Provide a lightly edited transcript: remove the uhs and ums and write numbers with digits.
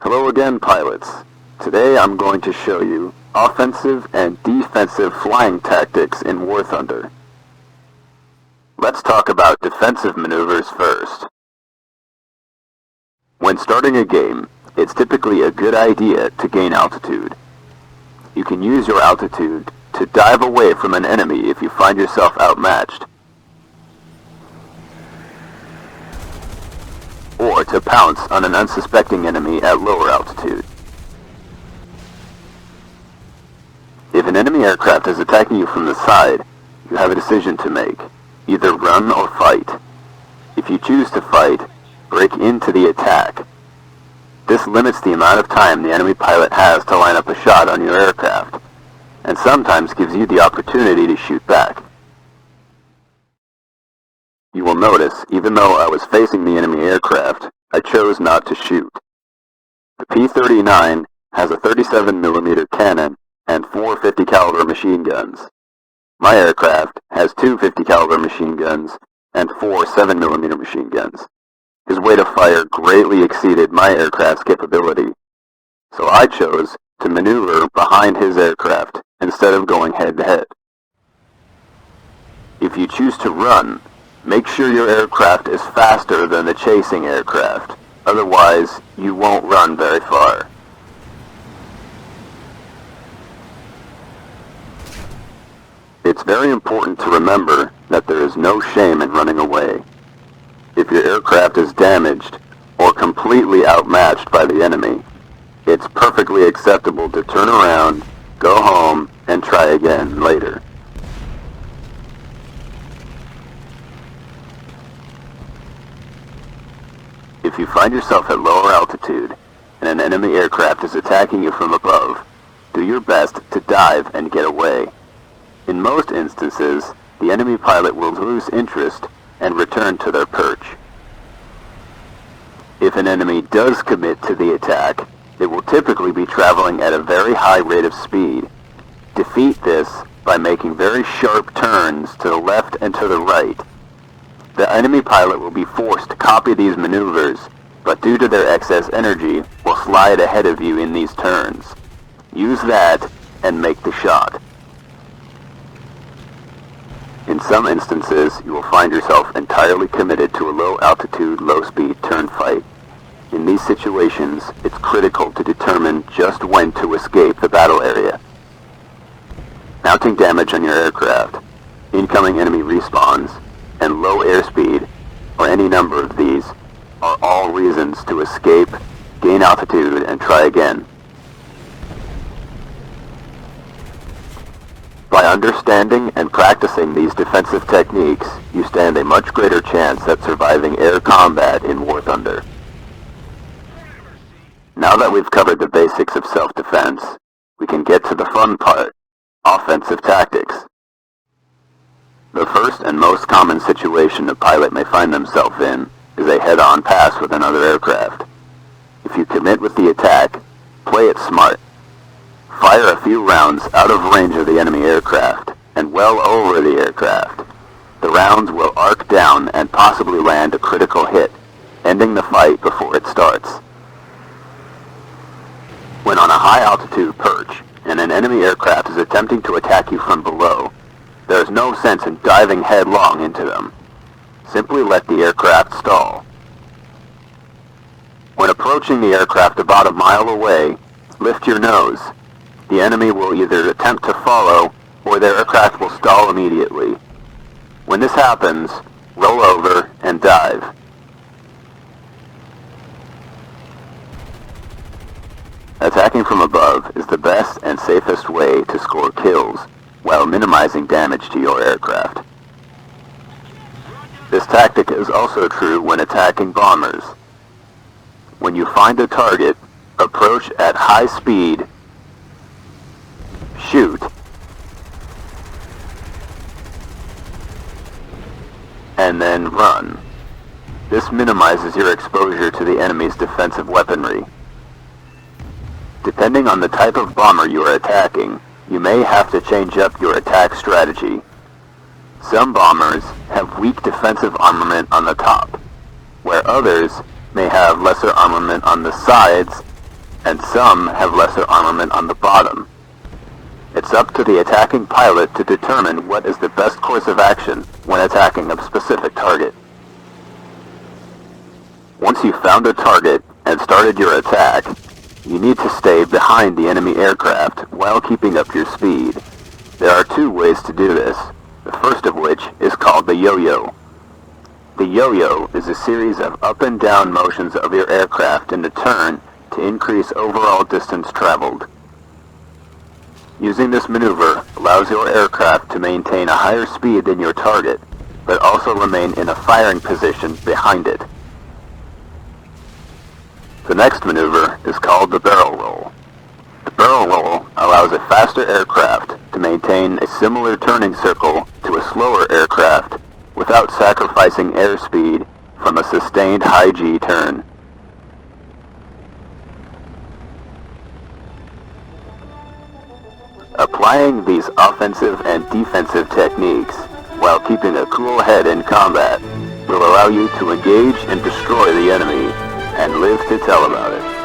Hello again, pilots. Today I'm going to show you offensive and defensive flying tactics in War Thunder. Let's talk about defensive maneuvers first. When starting a game, it's typically a good idea to gain altitude. You can use your altitude to dive away from an enemy if you find yourself outmatched, or to pounce on an unsuspecting enemy at lower altitude. If an enemy aircraft is attacking you from the side, you have a decision to make. Either run or fight. If you choose to fight, break into the attack. This limits the amount of time the enemy pilot has to line up a shot on your aircraft, and sometimes gives you the opportunity to shoot back. You will notice, even though I was facing the enemy aircraft, I chose not to shoot. The P-39 has a 37mm cannon and 4 50 caliber machine guns. My aircraft has 2 50 caliber machine guns and 4 7mm machine guns. His rate of fire greatly exceeded my aircraft's capability, so I chose to maneuver behind his aircraft instead of going head-to-head. If you choose to run, make sure your aircraft is faster than the chasing aircraft, otherwise you won't run very far. It's very important to remember that there is no shame in running away. If your aircraft is damaged or completely outmatched by the enemy, it's perfectly acceptable to turn around, go home, and try again later. If you find yourself at lower altitude and an enemy aircraft is attacking you from above, do your best to dive and get away. In most instances, the enemy pilot will lose interest and return to their perch. If an enemy does commit to the attack, it will typically be traveling at a very high rate of speed. Defeat this by making very sharp turns to the left and to the right. The enemy pilot will be forced to copy these maneuvers, but due to their excess energy, will slide ahead of you in these turns. Use that and make the shot. In some instances, you will find yourself entirely committed to a low-altitude, low-speed turn fight. In these situations, it's critical to determine just when to escape the battle area. Mounting damage on your aircraft, incoming enemy respawns, and low airspeed, or any number of these, are all reasons to escape, gain altitude, and try again. By understanding and practicing these defensive techniques, you stand a much greater chance at surviving air combat in War Thunder. Now that we've covered the basics of self-defense, we can get to the fun part, offensive tactics. The first and most common situation a pilot may find themselves in is a head-on pass with another aircraft. If you commit with the attack, play it smart. Fire a few rounds out of range of the enemy aircraft, and well over the aircraft. The rounds will arc down and possibly land a critical hit, ending the fight before it starts. When on a high-altitude perch, and an enemy aircraft is attempting to attack you from below, there is no sense in diving headlong into them. Simply let the aircraft stall. When approaching the aircraft about a mile away, lift your nose. The enemy will either attempt to follow, or their aircraft will stall immediately. When this happens, roll over and dive. Attacking from above is the best and safest way to score kills, while minimizing damage to your aircraft. This tactic is also true when attacking bombers. When you find a target, approach at high speed, shoot, and then run. This minimizes your exposure to the enemy's defensive weaponry. Depending on the type of bomber you are attacking, you may have to change up your attack strategy. Some bombers have weak defensive armament on the top, where others may have lesser armament on the sides and some have lesser armament on the bottom. It's up to the attacking pilot to determine what is the best course of action when attacking a specific target. Once you've found a target and started your attack, you need to stay behind the enemy aircraft while keeping up your speed. There are two ways to do this, the first of which is called the yo-yo. The yo-yo is a series of up and down motions of your aircraft in a turn to increase overall distance traveled. Using this maneuver allows your aircraft to maintain a higher speed than your target, but also remain in a firing position behind it. The next maneuver is called the barrel roll. The barrel roll allows a faster aircraft to maintain a similar turning circle to a slower aircraft without sacrificing airspeed from a sustained high G turn. Applying these offensive and defensive techniques while keeping a cool head in combat will allow you to engage and destroy the enemy and live to tell about it.